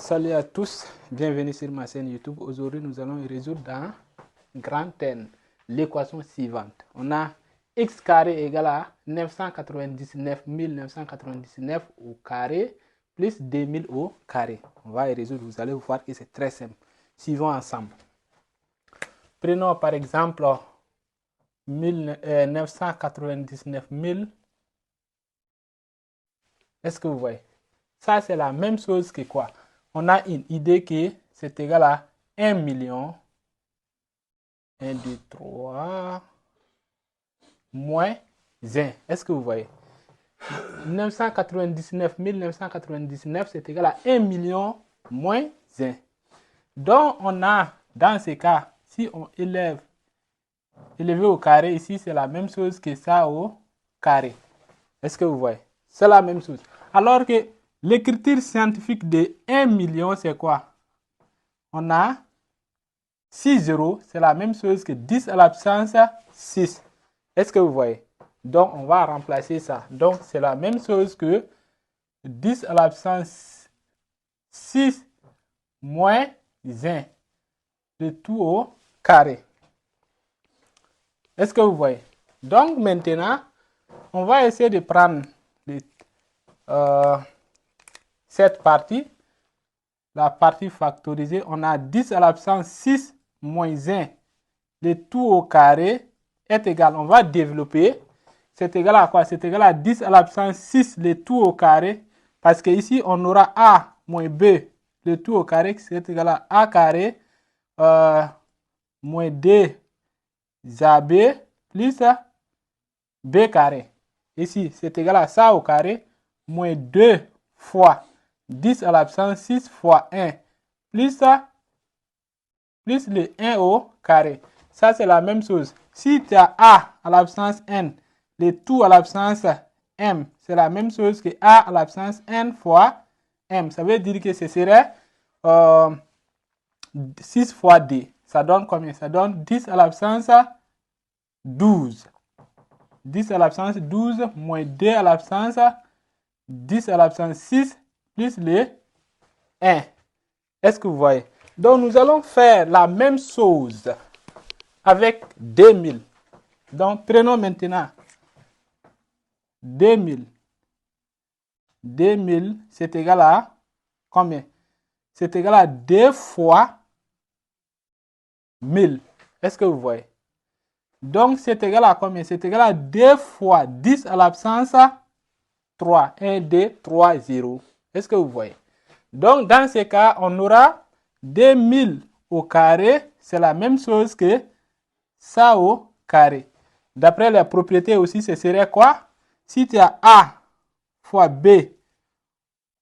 Salut à tous, bienvenue sur ma chaîne YouTube. Aujourd'hui, nous allons résoudre dans grand N l'équation suivante. On a x carré égale à 999 999 au carré plus 2000 au carré. On va y résoudre, vous allez voir que c'est très simple. Suivons ensemble. Prenons par exemple 999 000. Est-ce que vous voyez? Ça, c'est la même chose que quoi? On a une idée que c'est égal à 1 million, 1, 2, 3, moins 1. Est-ce que vous voyez? 999 999, c'est égal à 1 million moins 1. Donc, on a, dans ce cas, si on élevé au carré, ici, c'est la même chose que ça au carré. Est-ce que vous voyez? C'est la même chose. Alors que l'écriture scientifique de 1 million, c'est quoi? On a 6 zéros, c'est la même chose que 10 à la puissance 6. Est-ce que vous voyez? Donc, on va remplacer ça. Donc, c'est la même chose que 10 à la puissance 6 moins 1. Le tout au carré. Est-ce que vous voyez? Donc, maintenant, on va essayer de prendre cette partie, la partie factorisée. On a 10 à la puissance 6 moins 1. Le tout au carré est égal. On va développer. C'est égal à quoi? C'est égal à 10 à la puissance 6, le tout au carré. Parce que ici, on aura A moins B, le tout au carré, c'est égal à A carré moins 2 AB plus B carré. Ici, c'est égal à ça au carré moins 2 fois 10 à la puissance 6 fois 1 plus le 1 au carré. Ça, c'est la même chose. Si tu as A à la puissance N, le tout à la puissance M, c'est la même chose que A à la puissance N fois M. Ça veut dire que ce serait 6 fois D. Ça donne combien? Ça donne 10 à la puissance 12. 10 à la puissance 12 moins 2 à la puissance 10 à la puissance 6 plus le 1. Est-ce que vous voyez? Donc, nous allons faire la même chose avec 2000. Donc, prenons maintenant 2000. 2000, c'est égal à combien? C'est égal à 2 fois 1000. Est-ce que vous voyez? Donc, c'est égal à combien? C'est égal à 2 fois 10 à la puissance 3. 1, 2, 3, 0. Est-ce que vous voyez? Donc, dans ce cas, on aura 2000 au carré. C'est la même chose que ça au carré. D'après les propriétés aussi, ce serait quoi? Si tu as A fois B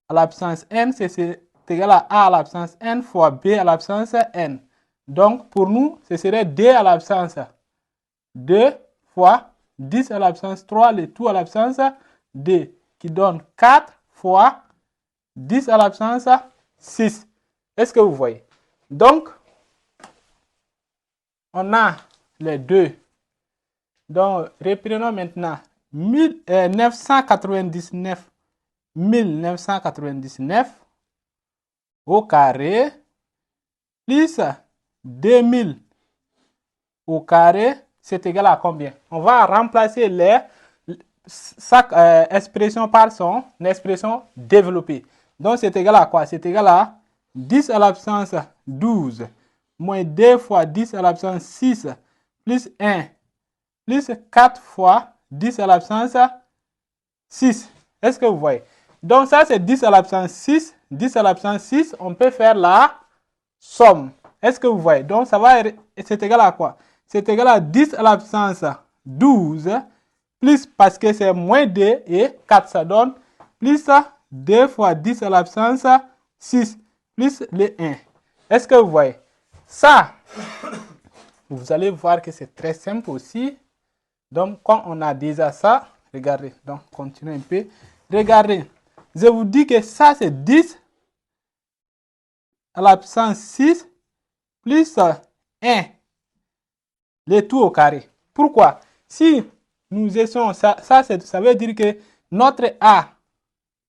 à la puissance N, c'est égal à A à la puissance N fois B à la puissance N. Donc, pour nous, ce serait D à la puissance 2 fois 10 à la puissance 3, le tout à la puissance D, qui donne 4 fois 10 à la puissance 6. Est-ce que vous voyez? Donc, on a les deux. Donc, reprenons maintenant 999 1999 au carré plus 2000 au carré, c'est égal à combien? On va remplacer chaque expression par son expression développée. Donc, c'est égal à quoi? C'est égal à 10 à la puissance 12 moins 2 fois 10 à la puissance 6 plus 1 plus 4 fois 10 à la puissance 6. Est-ce que vous voyez? Donc, ça, c'est 10 à la puissance 6. 10 à la puissance 6, on peut faire la somme. Est-ce que vous voyez? Donc, ça va, c'est égal à quoi? C'est égal à 10 à la puissance 12 plus, parce que c'est moins 2 et 4, ça donne plus 2 fois 10 à la puissance 6 plus le 1. Est-ce que vous voyez? Ça, vous allez voir que c'est très simple aussi. Donc, quand on a déjà ça, regardez, donc continuez un peu. Regardez, je vous dis que ça, c'est 10 à la puissance 6 plus 1. Le tout au carré. Pourquoi? Si nous essayons ça veut dire que notre A,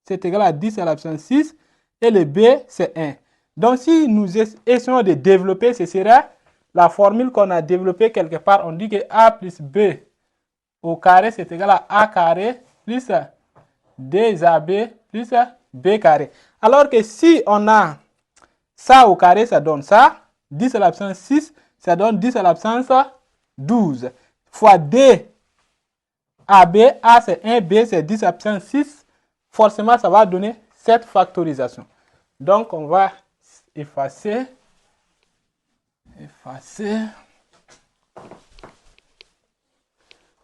c'est égal à 10 à la puissance 6 et le B, c'est 1. Donc, si nous essayons de développer, ce serait la formule qu'on a développée quelque part. On dit que A plus B au carré, c'est égal à A carré plus 2AB plus B carré. Alors que si on a ça au carré, ça donne ça. 10 à la puissance 6, ça donne 10 à la puissance 12. Fois D AB, A c'est 1, B c'est 10 à la puissance 6. Forcément, ça va donner cette factorisation. Donc, on va effacer.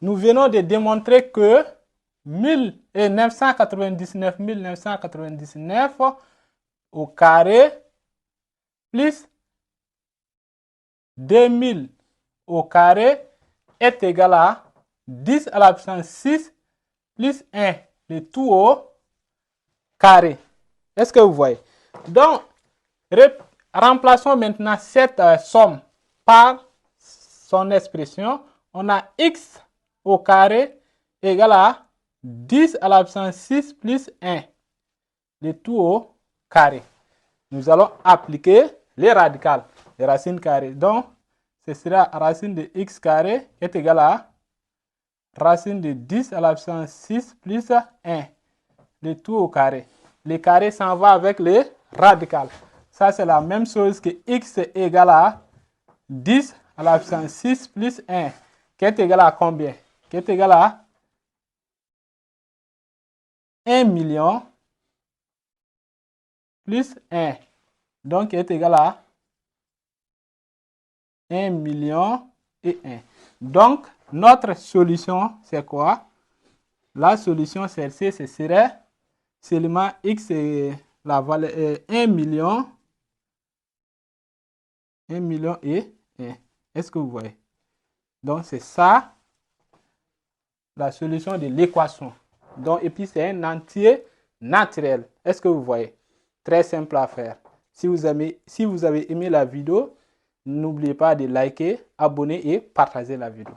Nous venons de démontrer que 1999 au carré plus 2000 au carré est égal à 10 à la puissance 6 plus 1, le tout au carré. Est-ce que vous voyez? Donc, remplaçons maintenant cette somme par son expression. On a x au carré égale à 10 à la puissance 6 plus 1, le tout au carré. Nous allons appliquer les radicales, les racines carrées. Donc, ce sera racine de x carré est égal à racine de 10 à la puissance 6 plus 1, le tout au carré. Le carré s'en va avec les radicales. Ça, c'est la même chose que x est égal à 10 à la puissance 6 plus 1, qui est égal à combien? Qui est égal à 1 million plus 1. Donc, qui est égal à 1 million et 1. Donc, notre solution, c'est quoi? La solution, celle-ci, ce serait seulement x et la valeur 1 million et 1. Est-ce que vous voyez? Donc, c'est ça la solution de l'équation. Donc, et puis, c'est un entier naturel. Est-ce que vous voyez? Très simple à faire. Si vous avez aimé la vidéo, n'oubliez pas de liker, abonner et partager la vidéo.